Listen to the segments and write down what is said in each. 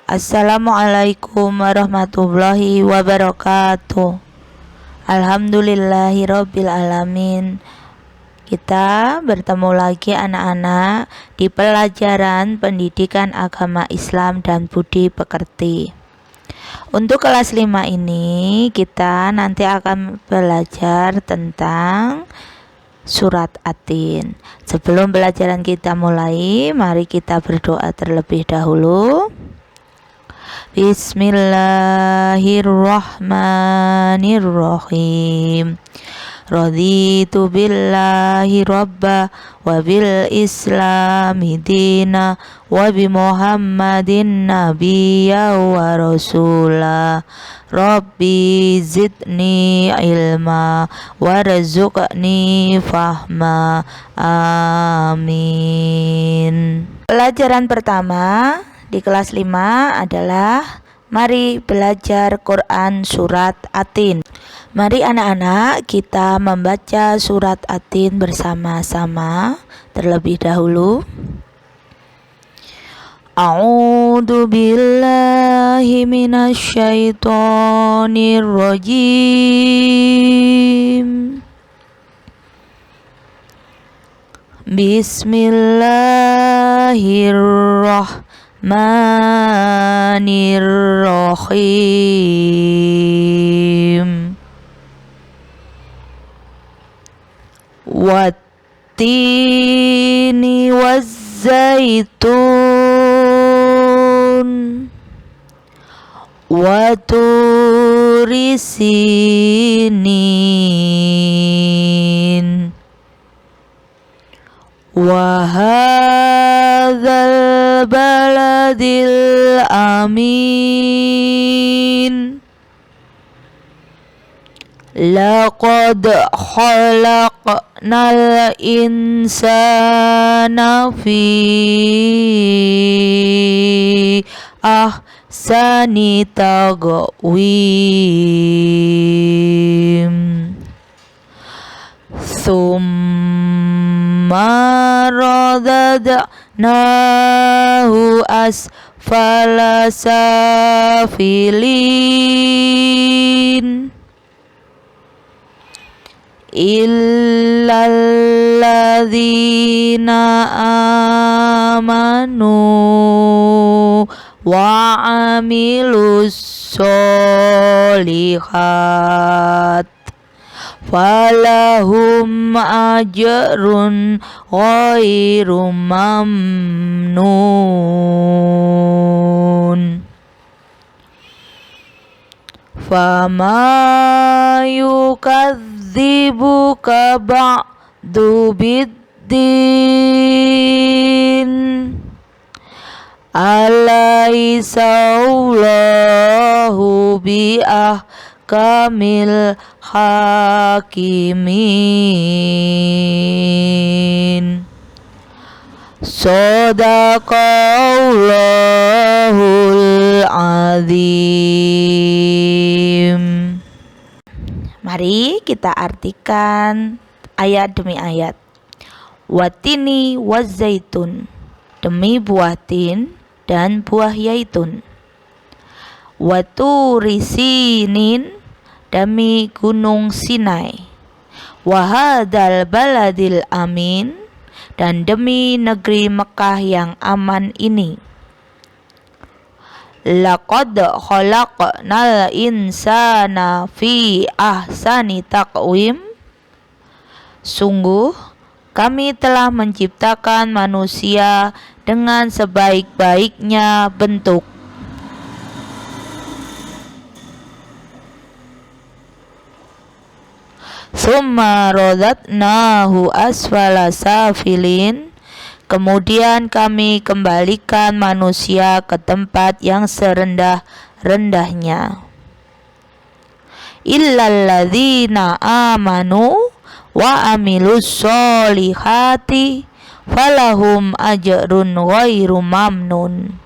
Assalamualaikum warahmatullahi wabarakatuh. Alhamdulillahirabbil alamin. Kita bertemu lagi anak-anak di pelajaran pendidikan agama Islam dan budi pekerti. Untuk kelas 5 ini kita nanti akan belajar tentang surat At-Tin. Sebelum pelajaran kita mulai, mari kita berdoa terlebih dahulu. Bismillahirrahmanirrahim. Raditu billahi rabba wa bil islami dina wa bi muhammadin nabiyya wa rasula. Rabbi zidni ilma warzuqni fahma. Amin. Pelajaran pertama di kelas 5 adalah mari belajar Quran surat At-Tin. Mari anak-anak kita membaca surat At-Tin bersama-sama terlebih dahulu. A'udzu billahi minasyaitonir rajim. Bismillahirrahmanirrahim. Wattini wazzaitun waturi sinin wa hadzal baladil amin. Laqad khalaqnal insana fi ahsani taqwim. Tsumma radadnahu asfala safilin. Illalladzina amanu wa amilus solihat falahum ajrun ghairu mamnun. Fama yukadzibuka ba'du biddin. Alaysa Allahu biahkamil hakimin. Shadaqallahul azim. Mari kita artikan ayat demi ayat. Watini wazzaitun, demi buah tin dan buah yaitun. Waturi sinin, demi gunung Sinai. Wahadal baladil amin, dan demi negeri Mekah yang aman ini. Laqad khalaqnal insana fi ahsani taqwim. Sungguh kami telah menciptakan manusia dengan sebaik-baiknya bentuk. Tsumma radadnahu asfala safilin. Kemudian kami kembalikan manusia ke tempat yang serendah-rendahnya. Illalladzina amanu wa amilus solihati falahum ajrun ghairu mamnun.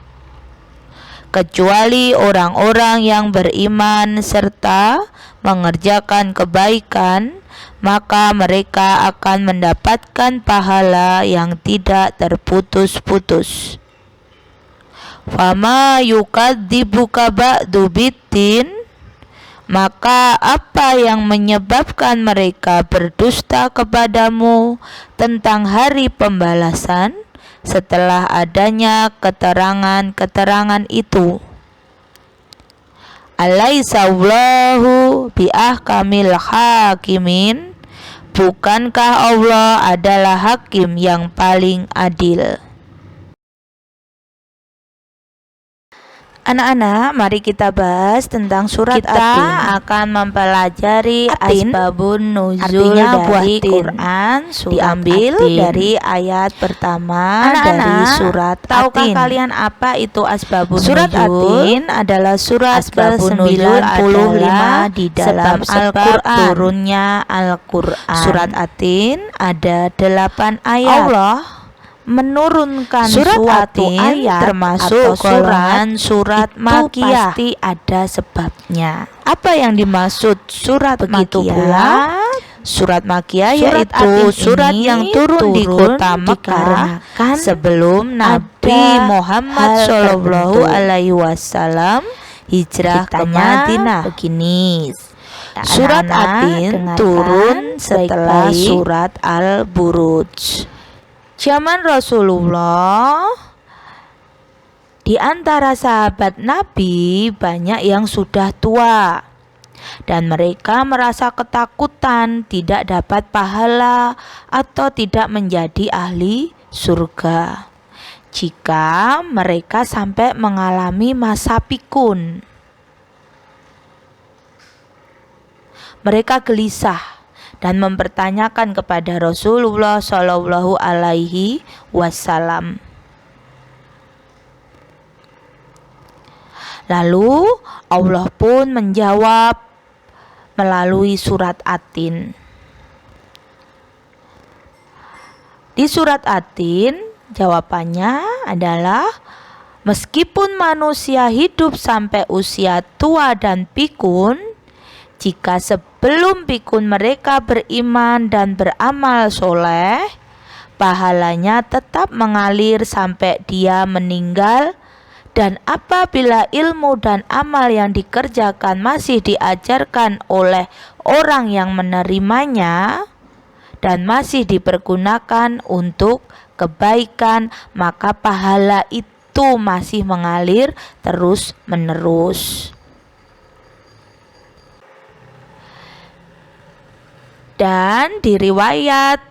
Kecuali orang-orang yang beriman serta mengerjakan kebaikan, maka mereka akan mendapatkan pahala yang tidak terputus-putus. Fama yukadzibuka ba'du biddin, maka apa yang menyebabkan mereka berdusta kepadamu tentang hari pembalasan setelah adanya keterangan-keterangan itu? Alaisallahu biahkamil hakimin, bukankah Allah adalah hakim yang paling adil? Anak-anak, mari kita bahas tentang surat Atin. Kita akan mempelajari asbabun nuzul dari Quran. Diambil dari ayat pertama dari surat Atin. Tahukah kalian apa itu asbabun nuzul? Surat Atin adalah surat ke-95 di dalam Al-Quran. Turunnya Al-Quran. Surat Atin ada 8 ayat. Allah menurunkan surat suatu ayat termasuk golongan surat Makkiyah pasti ada sebabnya. Apa yang dimaksud surat Makkiyah? Surat Makkiyah yaitu surat yang turun di kota Mekah sebelum Nabi Muhammad Shallallahu Alaihi Wasallam hijrah ke Madinah. Begini, surat Atin turun setelah surat Al-Buruj. Zaman Rasulullah, di antara sahabat Nabi banyak yang sudah tua dan mereka merasa ketakutan tidak dapat pahala atau tidak menjadi ahli surga jika mereka sampai mengalami masa pikun. Mereka gelisah dan mempertanyakan kepada Rasulullah Shallallahu Alaihi Wasallam. Lalu Allah pun menjawab melalui surat Atin. Di surat Atin jawabannya adalah, meskipun manusia hidup sampai usia tua dan pikun, jika sebelum pikun mereka beriman dan beramal soleh, pahalanya tetap mengalir sampai dia meninggal. Dan apabila ilmu dan amal yang dikerjakan masih diajarkan oleh orang yang menerimanya dan masih dipergunakan untuk kebaikan, maka pahala itu masih mengalir terus-menerus. Dan di riwayat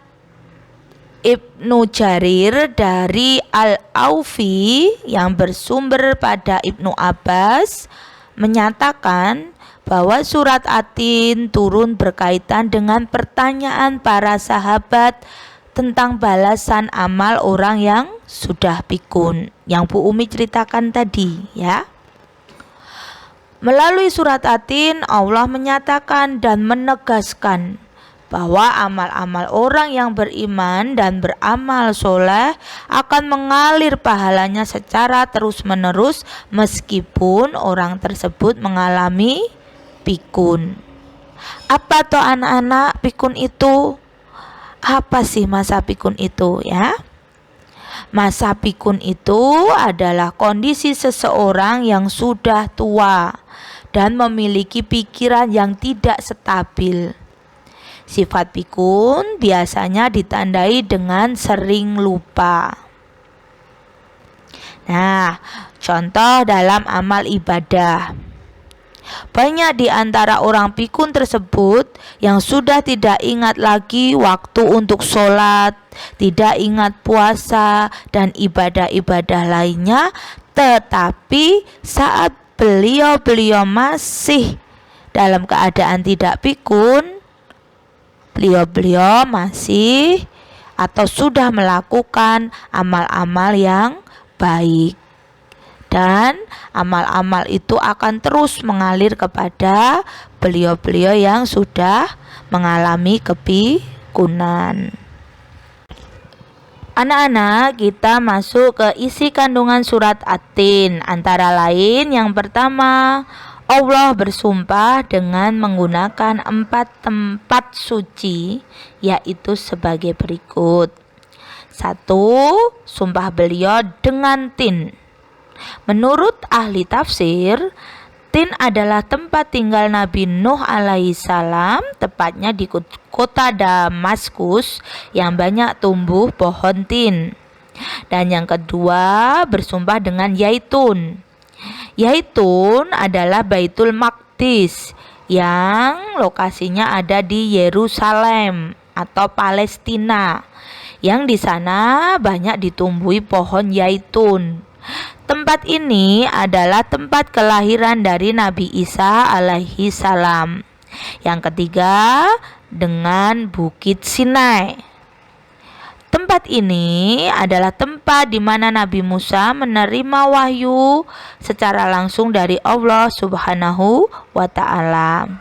Ibnu Jarir dari Al-Aufi yang bersumber pada Ibnu Abbas menyatakan bahwa surat Atin turun berkaitan dengan pertanyaan para sahabat tentang balasan amal orang yang sudah pikun, yang Bu Umi ceritakan tadi ya. Melalui surat Atin Allah menyatakan dan menegaskan bahwa amal-amal orang yang beriman dan beramal soleh akan mengalir pahalanya secara terus-menerus meskipun orang tersebut mengalami pikun. Apa toh anak-anak pikun itu? Apa sih masa pikun itu ya? Masa pikun itu adalah kondisi seseorang yang sudah tua dan memiliki pikiran yang tidak stabil. Sifat pikun biasanya ditandai dengan sering lupa. Nah, contoh dalam amal ibadah. Banyak di antara orang pikun tersebut yang sudah tidak ingat lagi waktu untuk sholat, tidak ingat puasa dan ibadah-ibadah lainnya, tetapi saat beliau masih dalam keadaan tidak pikun, beliau masih atau sudah melakukan amal-amal yang baik, dan amal-amal itu akan terus mengalir kepada beliau yang sudah mengalami kepikunan. Anak-anak, kita masuk ke isi kandungan surat Atin. Antara lain, yang pertama, Allah bersumpah dengan menggunakan 4 tempat suci, yaitu sebagai berikut. 1. Sumpah beliau dengan tin. Menurut ahli tafsir, Tin adalah tempat tinggal Nabi Nuh alaihissalam, tepatnya di kota Damaskus yang banyak tumbuh pohon tin. Dan yang kedua, bersumpah dengan Yaitun. Yaitun adalah Baitul Maqdis yang lokasinya ada di Yerusalem atau Palestina, yang di sana banyak ditumbuhi pohon yaitun. Tempat ini adalah tempat kelahiran dari Nabi Isa alaihi salam. Yang ketiga, dengan Bukit Sinai. Tempat ini adalah tempat di mana Nabi Musa menerima wahyu secara langsung dari Allah Subhanahu wa Ta'ala.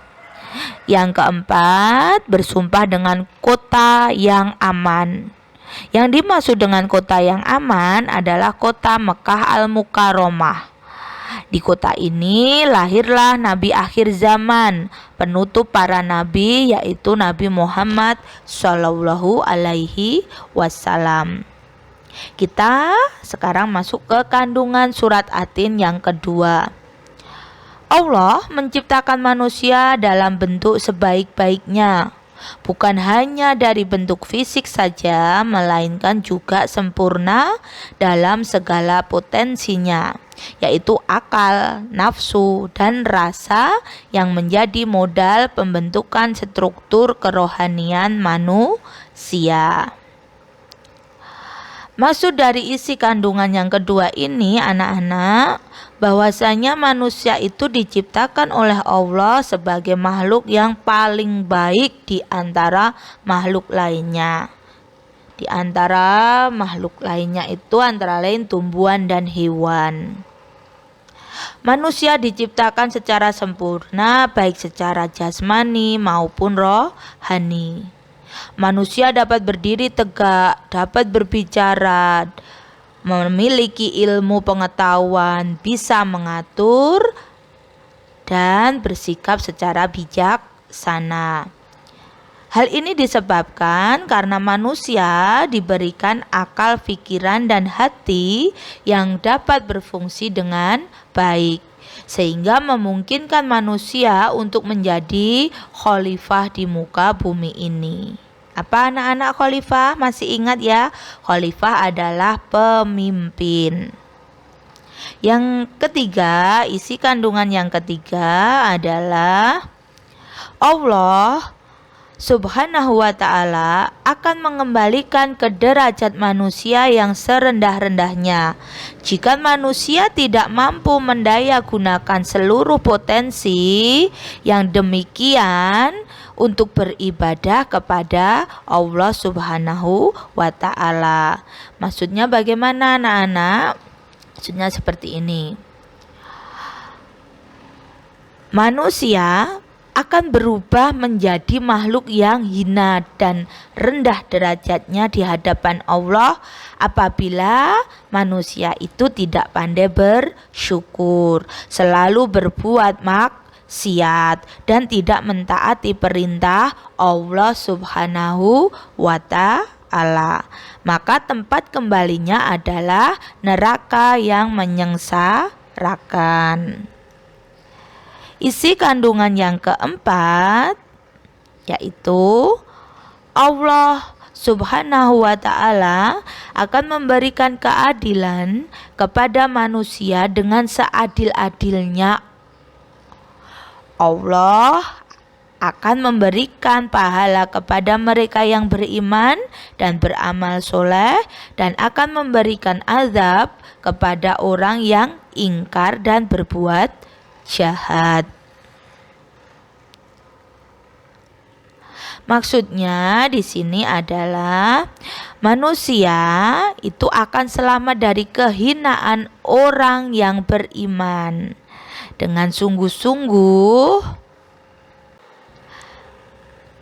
Yang keempat, bersumpah dengan kota yang aman. Yang dimaksud dengan kota yang aman adalah kota Mekah Al-Mukarramah. Di kota ini lahirlah Nabi akhir zaman, penutup para nabi, yaitu Nabi Muhammad Shallallahu Alaihi Wasallam. Kita sekarang masuk ke kandungan surat At-Tin yang kedua. Allah menciptakan manusia dalam bentuk sebaik-baiknya. Bukan hanya dari bentuk fisik saja, melainkan juga sempurna dalam segala potensinya, yaitu akal, nafsu, dan rasa yang menjadi modal pembentukan struktur kerohanian manusia. Maksud dari isi kandungan yang kedua ini, anak-anak, bahwasanya manusia itu diciptakan oleh Allah sebagai makhluk yang paling baik di antara makhluk lainnya. Di antara makhluk lainnya itu antara lain tumbuhan dan hewan. Manusia diciptakan secara sempurna, baik secara jasmani maupun rohani. Manusia dapat berdiri tegak, dapat berbicara, memiliki ilmu pengetahuan, bisa mengatur, dan bersikap secara bijaksana. Hal ini disebabkan karena manusia diberikan akal, pikiran, dan hati yang dapat berfungsi dengan baik, sehingga memungkinkan manusia untuk menjadi khalifah di muka bumi ini. Apa anak-anak khalifah? Masih ingat ya? Khalifah adalah pemimpin. Yang ketiga, isi kandungan yang ketiga adalah Allah Subhanahu wa Ta'ala akan mengembalikan ke derajat manusia yang serendah-rendahnya. Jika manusia tidak mampu mendaya gunakan seluruh potensi yang demikian untuk beribadah kepada Allah Subhanahu wa Ta'ala. Maksudnya bagaimana anak-anak? Maksudnya seperti ini. Manusia akan berubah menjadi makhluk yang hina dan rendah derajatnya di hadapan Allah apabila manusia itu tidak pandai bersyukur, selalu berbuat maksiat, dan tidak mentaati perintah Allah Subhanahu wa Ta'ala. Maka tempat kembalinya adalah neraka yang menyengsarakan. Isi kandungan yang keempat yaitu Allah Subhanahu wa Ta'ala akan memberikan keadilan kepada manusia dengan seadil-adilnya. Allah akan memberikan pahala kepada mereka yang beriman dan beramal soleh, dan akan memberikan azab kepada orang yang ingkar dan berbuat jahat. Maksudnya di sini adalah manusia itu akan selamat dari kehinaan orang yang beriman dengan sungguh-sungguh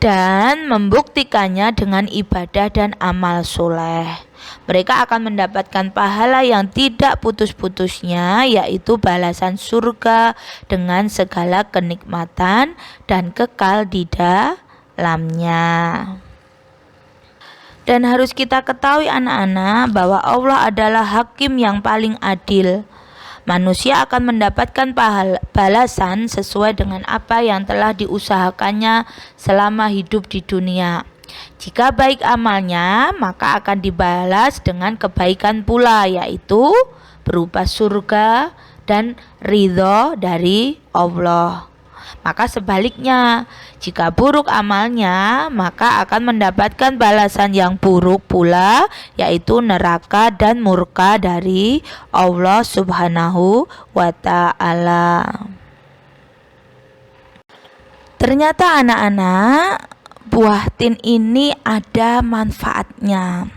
dan membuktikannya dengan ibadah dan amal soleh. Mereka akan mendapatkan pahala yang tidak putus-putusnya, yaitu balasan surga dengan segala kenikmatan dan kekal di dalamnya. Dan harus kita ketahui anak-anak bahwa Allah adalah hakim yang paling adil. manusia akan mendapatkan balasan sesuai dengan apa yang telah diusahakannya selama hidup di dunia. Jika baik amalnya, maka akan dibalas dengan kebaikan pula, yaitu berupa surga dan ridho dari Allah. Maka sebaliknya, jika buruk amalnya, maka akan mendapatkan balasan yang buruk pula, yaitu neraka dan murka dari Allah Subhanahu wa Ta'ala. Ternyata anak-anak, buah tin ini ada manfaatnya.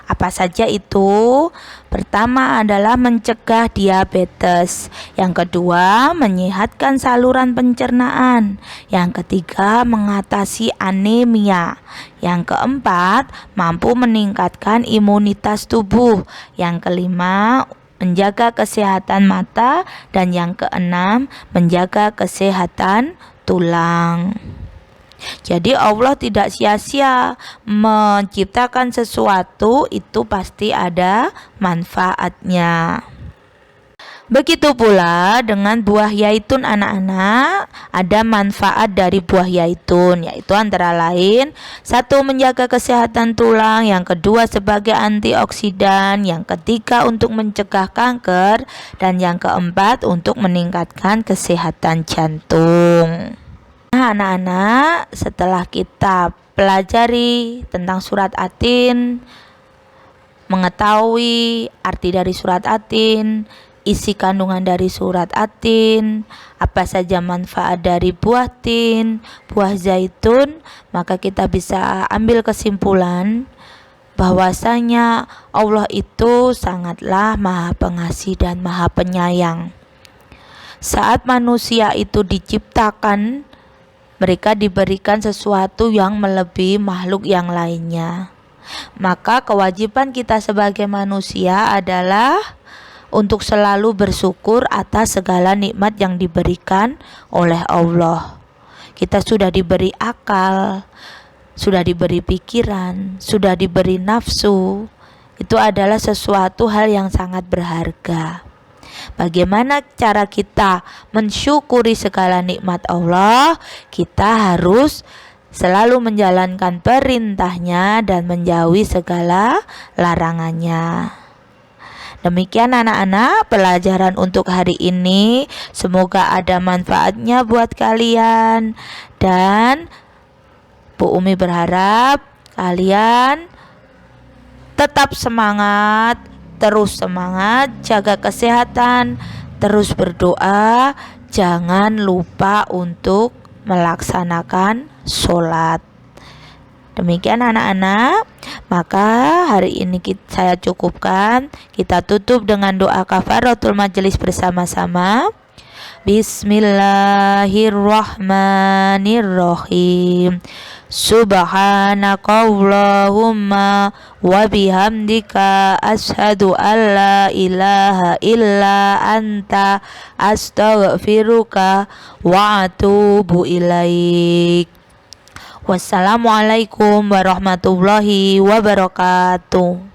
Apa saja itu? Pertama adalah mencegah diabetes. Yang kedua, menyehatkan saluran pencernaan. Yang ketiga, mengatasi anemia. Yang keempat, mampu meningkatkan imunitas tubuh. Yang kelima, menjaga kesehatan mata. Dan yang keenam, menjaga kesehatan tulang. Jadi Allah tidak sia-sia menciptakan sesuatu, itu pasti ada manfaatnya. Begitu pula dengan buah yaitun anak-anak, ada manfaat dari buah yaitun, yaitu antara lain, satu, menjaga kesehatan tulang, yang kedua sebagai antioksidan, yang ketiga untuk mencegah kanker, dan yang keempat untuk meningkatkan kesehatan jantung. Nah anak-anak, setelah kita pelajari tentang surat At-Tin, mengetahui arti dari surat At-Tin, isi kandungan dari surat At-Tin, apa saja manfaat dari buah tin, buah zaitun, maka kita bisa ambil kesimpulan bahwasanya Allah itu sangatlah Maha Pengasih dan Maha Penyayang. Saat manusia itu diciptakan, mereka diberikan sesuatu yang melebihi makhluk yang lainnya. Maka kewajiban kita sebagai manusia adalah untuk selalu bersyukur atas segala nikmat yang diberikan oleh Allah. Kita sudah diberi akal, sudah diberi pikiran, sudah diberi nafsu. Itu adalah sesuatu hal yang sangat berharga. Bagaimana cara kita mensyukuri segala nikmat Allah? Kita harus selalu menjalankan perintahnya dan menjauhi segala larangannya. Demikian anak-anak pelajaran untuk hari ini. Semoga ada manfaatnya buat kalian. Dan Bu Umi berharap kalian tetap semangat, terus semangat, jaga kesehatan, terus berdoa, jangan lupa untuk melaksanakan sholat. Demikian anak-anak, maka hari ini saya cukupkan. Kita tutup dengan doa kafaratul majelis bersama-sama. Bismillahirrahmanirrahim. Subhanakallahumma wa bihamdika asyhadu an la ilaha illa anta astaghfiruka wa atubu ilaik. Wassalamualaikum warahmatullahi wabarakatuh.